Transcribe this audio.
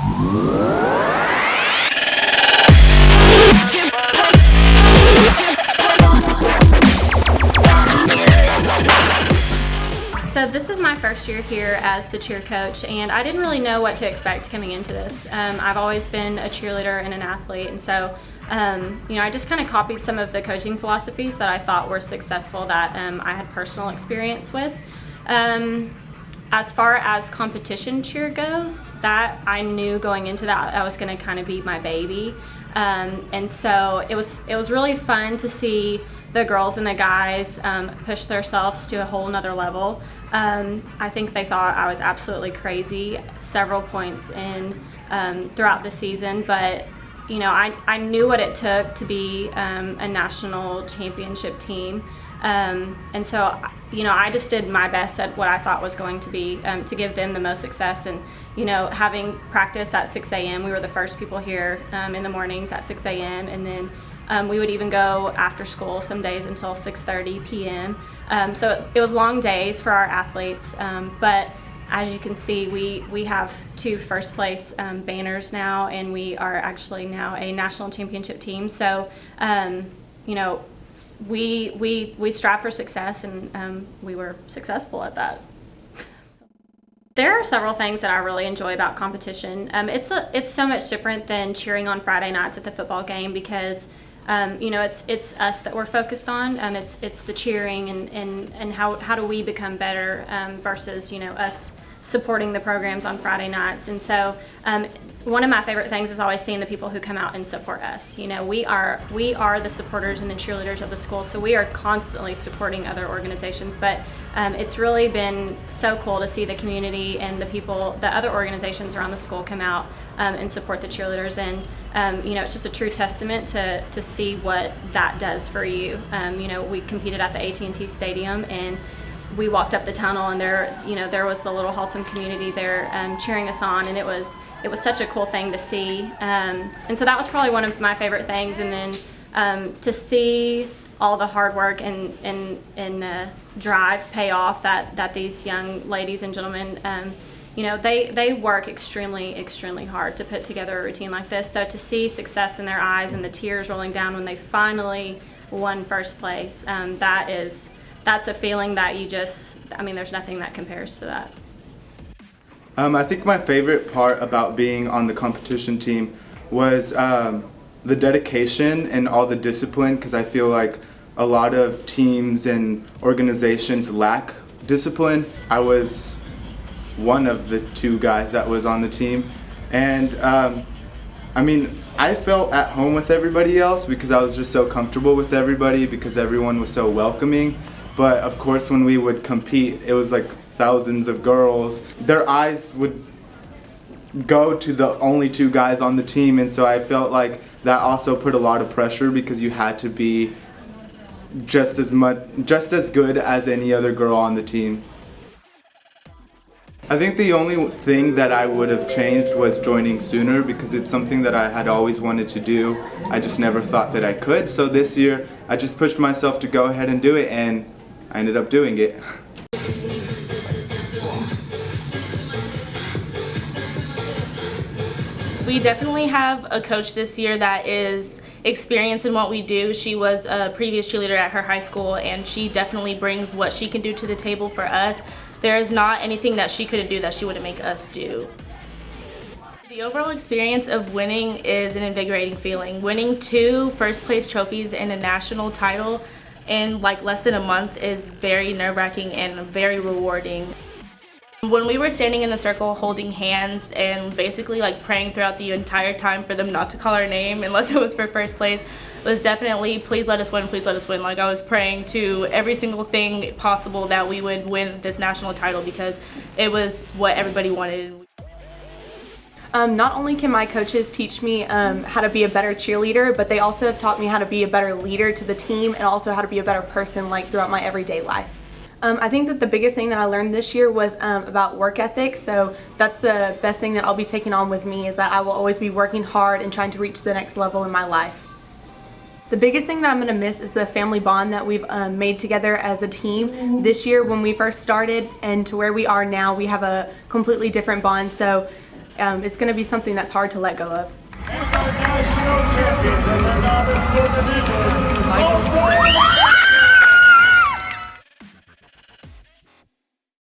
So this is my first year here as the cheer coach, and I didn't really know what to expect coming into this. I've always been a cheerleader and an athlete, and so I just kind of copied some of the coaching philosophies that I thought were successful that I had personal experience with. As far as competition cheer goes, that I knew going into that was going to kind of be my baby, and so it was really fun to see the girls and the guys push themselves to a whole nother level. I think they thought I was absolutely crazy several points in throughout the season, but I knew what it took to be a national championship team, and so I just did my best at what I thought was going to be to give them the most success. And having practice at 6 a.m. we were the first people here in the mornings at 6 a.m. and then we would even go after school some days until 6:30 p.m. So it was long days for our athletes, but as you can see, we have 2 first place banners now, and we are actually now a national championship team. So we strive for success, and we were successful at that. There are several things that I really enjoy about competition. It's so much different than cheering on Friday nights at the football game because it's us that we're focused on. It's the cheering and how do we become better versus us supporting the programs on Friday nights. And so one of my favorite things is always seeing the people who come out and support us. We are the supporters and the cheerleaders of the school, so we are constantly supporting other organizations. But it's really been so cool to see the community and the other organizations around the school come out and support the cheerleaders. And it's just a true testament to see what that does for you. We competed at the AT&T Stadium, and we walked up the tunnel, and there was the little Haltom community there cheering us on, and it was such a cool thing to see. And so that was probably one of my favorite things. And then to see all the hard work and drive pay off that these young ladies and gentlemen, they work extremely hard to put together a routine like this. So to see success in their eyes and the tears rolling down when they finally won first place, that's a feeling that there's nothing that compares to that. I think my favorite part about being on the competition team was the dedication and all the discipline, because I feel like a lot of teams and organizations lack discipline. I was one of the 2 guys that was on the team, and I felt at home with everybody else because I was just so comfortable with everybody because everyone was so welcoming. But of course, when we would compete, it was like thousands of girls. Their eyes would go to the only 2 guys on the team, and so I felt like that also put a lot of pressure because you had to be just as good as any other girl on the team. I think the only thing that I would have changed was joining sooner, because it's something that I had always wanted to do. I just never thought that I could. So this year, I just pushed myself to go ahead and do it, and I ended up doing it. We definitely have a coach this year that is experienced in what we do. She was a previous cheerleader at her high school, and she definitely brings what she can do to the table for us. There is not anything that she couldn't do that she wouldn't make us do. The overall experience of winning is an invigorating feeling. Winning 2 first place trophies and a national title in less than a month is very nerve-wracking and very rewarding. When we were standing in the circle holding hands and basically praying throughout the entire time for them not to call our name unless it was for first place, it was definitely please let us win, please let us win. I was praying to every single thing possible that we would win this national title because it was what everybody wanted. Not only can my coaches teach me how to be a better cheerleader, but they also have taught me how to be a better leader to the team and also how to be a better person throughout my everyday life. I think that the biggest thing that I learned this year was about work ethic, so that's the best thing that I'll be taking on with me, is that I will always be working hard and trying to reach the next level in my life. The biggest thing that I'm going to miss is the family bond that we've made together as a team. This year when we first started and to where we are now, we have a completely different bond, so It's going to be something that's hard to let go of. National champions in the novice school division,